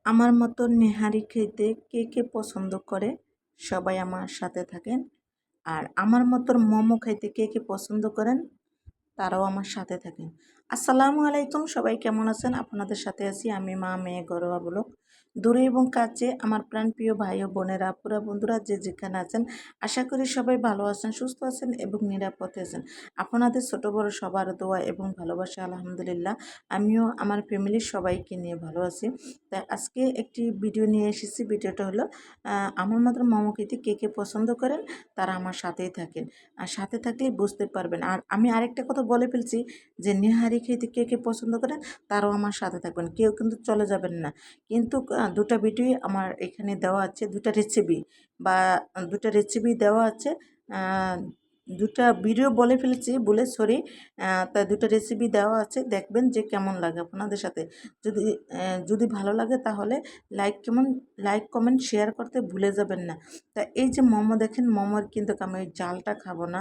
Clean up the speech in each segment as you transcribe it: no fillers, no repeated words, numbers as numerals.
আমার মতো নেহারি খেতে কে কে পছন্দ করে সবাই আমার সাথে থাকেন। আর আমার মতো মোমো খাইতে কে কে পছন্দ করেন তারাও আমার সাথে থাকেন। আসসালামু আলাইকুম, সবাই কেমন আছেন? আপনাদের সাথে আছি আমি, মা মেয়ে ঘরোয়া ব্লগ। দূরে এবং কাছে আমার প্রাণপ্রিয় ভাই ও বোনেরা, আপুরা, বন্ধুরা যে যেখানে আছেন, আশা করি সবাই ভালো আছেন, সুস্থ আছেন এবং নিরাপদে আছেন। আপনাদের ছোট বড় সবার দোয়া এবং ভালোবাসা আলহামদুলিল্লাহ আমিও আমার ফ্যামিলির সবাইকে নিয়ে ভালো আছি। তাই আজকে একটি ভিডিও নিয়ে এসেছি। ভিডিওটা হলো আমার মতো মোমো খেতে কে কে পছন্দ করেন তারা আমার সাথেই থাকেন। আর সাথে থাকলেই বুঝতে পারবেন। আর আমি আরেকটা কথা বলে ফেলছি যে নেহারি খেতে কে কে পছন্দ করেন তারাও আমার সাথে থাকবেন, কেউ কিন্তু চলে যাবেন না। কিন্তু দুটা ভিডিও আমার এখানে দেওয়া আছে, দুটা রেসিপি দেওয়া আছে। আহ, দুটা ভিডিও বলে ফেলেছি বলে সরি। তা দুটো রেসিপি দেওয়া আছে, দেখবেন যে কেমন লাগে আপনাদের সাথে। যদি যদি ভালো লাগে তাহলে লাইক কমেন্ট শেয়ার করতে ভুলে যাবেন না। তা এই যে মোমো দেখেন, মোমোর কিন্তু আমি ওই জালটা খাবো না।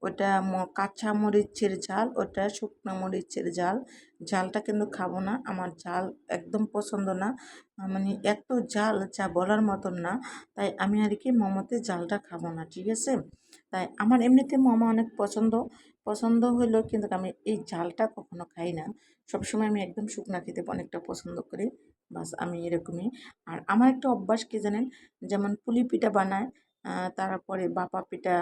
ওটা কাঁচা মরিচের ঝাল, ওটা শুকনো মরিচের ঝাল। ঝালটা কিন্তু খাবো না, আমার ঝাল একদম পছন্দ না। মানে এত ঝাল যা বলার মতন না। তাই আমি আর কি মোমোতে ঝালটা খাবো না, ঠিক আছে? তাই আমার এমনিতে মোমো অনেক পছন্দ পছন্দ হইলেও কিন্তু আমি এই ঝালটা কখনো খাই না। সবসময় আমি একদম শুকনা খেতে অনেকটা পছন্দ করি। বাস আমি এরকমই। আর আমার একটা অভ্যাস কি জানেন, যেমন পুলি পিঠা বানায়, তারপরে বাপা পিঠা,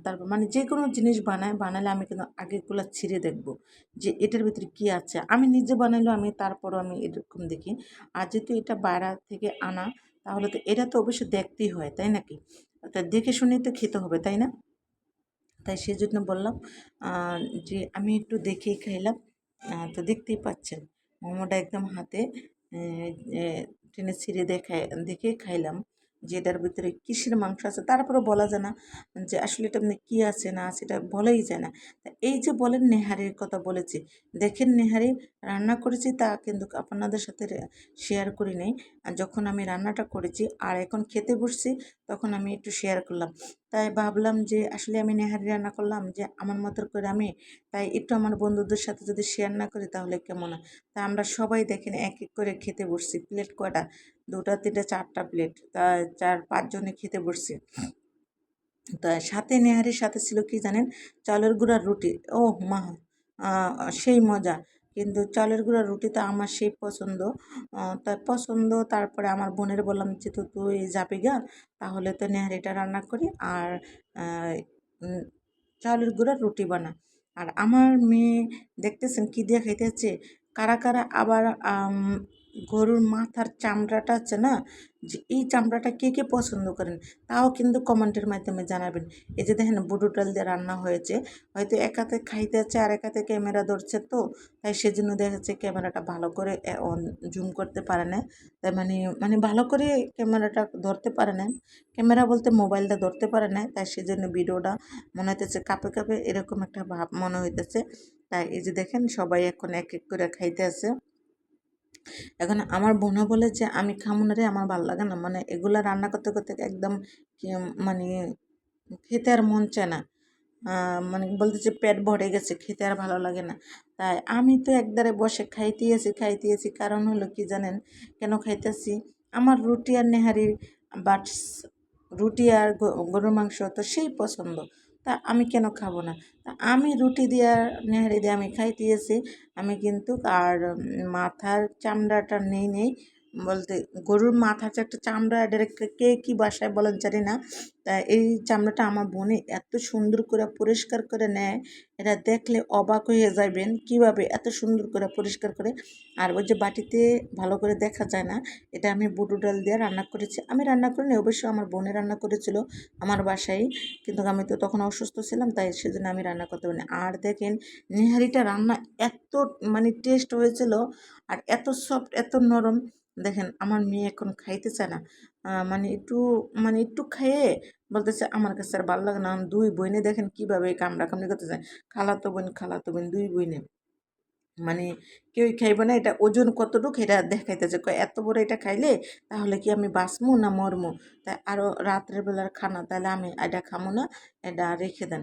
তারপর মানে যে কোনো জিনিস বানালে আমি কিন্তু আগেগুলো ছিঁড়ে দেখবো যে এটার ভিতরে কি আছে। আমি নিজে বানাইলেও আমি তারপরও আমি এরকম দেখি। আর যেহেতু এটা বাইরে থেকে আনা, তাহলে তো এটা তো অবশ্যই দেখতেই হয়, তাই নাকি? তা দেখে শুনেই তো খেতে হবে, তাই না? তাই সেজন্য বললাম যে আমি একটু দেখেই খাইলাম। তো দেখতেই পাচ্ছেন মোমোটা একদম হাতে টেনে ছিঁড়ে দেখে খাইলাম যে এটার ভিতরে কিসের মাংস আছে। তারপরে বলা যায় না যে আসলে এটা মানে কী আছে না আছে, এটা বলাই যায় না। তা এই যে বলেন নেহারির কথা বলেছি, দেখেন নেহারি রান্না করেছি তা কিন্তু আপনাদের সাথে শেয়ার করি নাই। আর যখন আমি রান্নাটা করেছি আর এখন খেতে বসছি, তখন আমি একটু শেয়ার করলাম। তাই ভাবলাম যে আসলে আমি নেহারি রান্না করলাম যে আমার মতো করে আমি, তাই একটু আমার বন্ধুদের সাথে যদি শেয়ার না করি তাহলে কেমন হয়। তা আমরা সবাই দেখেন এক এক করে খেতে বসছি। প্লেট কয়টা? দুটা তিনটা চারটা প্লেট, তা 4-5 জনে খেতে বসছি। তা সাথে নেহারির সাথে ছিল কি জানেন, চালের গুঁড়ার রুটি। ও মা, সেই মজা। কিন্তু চালের গুঁড়ার রুটিটা আমার সেই পছন্দ। তাই পছন্দ, তারপরে আমার বোনের বললাম যে তো তুই যাবি গা, তাহলে তো নেহারিটা রান্না করি আর আহ, উম, চালের গুঁড়ার রুটি বানা। আর আমার মেয়ে দেখতেছেন কি দিয়ে খাইতেছে। কারা কারা আবার গরুর মাথার চামড়াটা আছে না, যে এই চামড়াটা কে কে পছন্দ করেন তাও কিন্তু কমেন্টের মাধ্যমে জানাবেন। এই যে দেখেন বুটের ডাল দিয়ে রান্না হয়েছে, হয়তো এক হাতে খাইতেছে আর এক হাতে ক্যামেরা ধরছে, তো তাই সেজন্য দেখা যাচ্ছে ক্যামেরাটা ভালো করে জুম করতে পারে না। তাই মানে মানে ভালো করে ক্যামেরাটা ধরতে পারে না, ক্যামেরা বলতে মোবাইলটা ধরতে পারে না। তাই সেজন্য ভিডিওটা মনে হইতেছে কাঁপে কাঁপে, এরকম একটা ভাব মনে হইতেছে। তাই এই যে দেখেন সবাই এখন এক এক করে খাইতে আছে। এখন আমার বোনও বলে যে আমি খামো না রে, আমার ভালো লাগে না, মানে এগুলা রান্না করতে করতে একদম মানে খেতে আর মন চায় না। মানে বলতেছে পেট ভরে গেছে, খেতে আর ভালো লাগে না। তাই আমি তো একদারে বসে খাইতেছি। কারণ হলো কি জানেন কেন খাইতেছি? আমার রুটি আর নেহারি, বাট রুটি আর গরুর মাংস তো সেই পছন্দ। তা আমি কেন খাবো না? তা আমি রুটি দিয়ে আর নেহারি দিয়ে আমি খাইতেছি। আমি কিন্তু আর মাথার চামড়াটা নেই বলতে, গরুর মাথার যে একটা চামড়া, এটা কে কী বাসায় বলেন জানি না। তা এই চামড়াটা আমার বোনে এত সুন্দর করে পরিষ্কার করে নেয়, এটা দেখলে অবাক হয়ে যাবেন কিভাবে এত সুন্দর করে পরিষ্কার করে। আর ওই যে বাটিতে ভালো করে দেখা যায় না, এটা আমি বুটো ডাল দিয়ে রান্না করেছি। আমি রান্না করিনি, অবশ্য আমার বোনে রান্না করেছিল আমার বাসায়। কিন্তু আমি তো তখন অসুস্থ ছিলাম, তাই সেজন্য আমি রান্না করতে পারিনি। আর দেখেন নেহারিটা রান্না এত মানে টেস্ট হয়েছিল, আর এত সফট এত নরম। দেখেন আমার মেয়ে এখন খাইতে চায় না। মানে একটু খাইয়ে বলতেছে আমার কাছে আর ভালো লাগে না। দুই বইনে দেখেন কীভাবে কামড়াকামড়ি করতেছে। খালাতো বোন দুই বইনে, মানে কেউই খাইব না। এটা ওজন কতটুকু এটা দেখাইতেছে, কয় এত বড় এটা খাইলে তাহলে কি আমি বাঁচমু না মরমু? তাই আরও রাত্রের বেলার খানা, তাহলে আমি এটা খামো না, এটা রেখে দেন।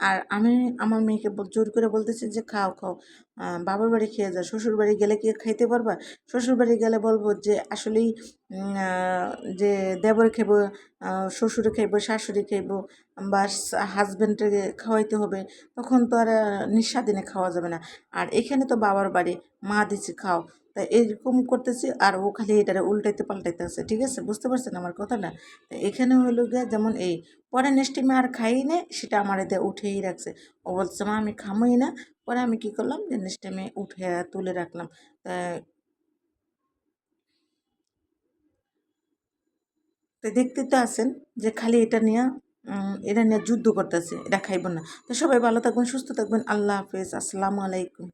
আর আমি আমার মেয়েকে জোর করে বলতেছি যে খাও খাও, বাবার বাড়ি খেয়ে যাও, শ্বশুর বাড়ি গেলে কি খাইতে পারবা? শ্বশুর বাড়ি গেলে বলবো যে আসলেই যে দেবর খাইব, শ্বশুরে খাইব, শাশুড়ি খাইব বা হাজব্যান্ডকে খাওয়াইতে হবে, তখন তো আর নিঃস্বাদিনে খাওয়া যাবে না। আর এখানে তো বাবার বাড়ি, মা দিছে খাও, তাই এরকম করতেছি আর ও খালি এটারে উল্টাইতে পাল্টাইতে আছে। ঠিক আছে, বুঝতে পারছেন আমার কথাটা? তা এখানে হইলো গিয়া যেমন এই পরে নেক্সট টাইমে আর খাই নে, সেটা আমার এতে উঠেই রাখছে। ও বলছে মা আমি খামই না। পরে আমি কি করলাম যে নেক্সট টাইমে উঠে তুলে রাখলাম। তা তো দেখতে তো আছেন যে খালি এটা নিয়ে যুদ্ধ করতেছে, এটা খাইব না। তো সবাই ভালো থাকবেন, সুস্থ থাকবেন। আল্লাহ হাফেজ, আসসালামু আলাইকুম।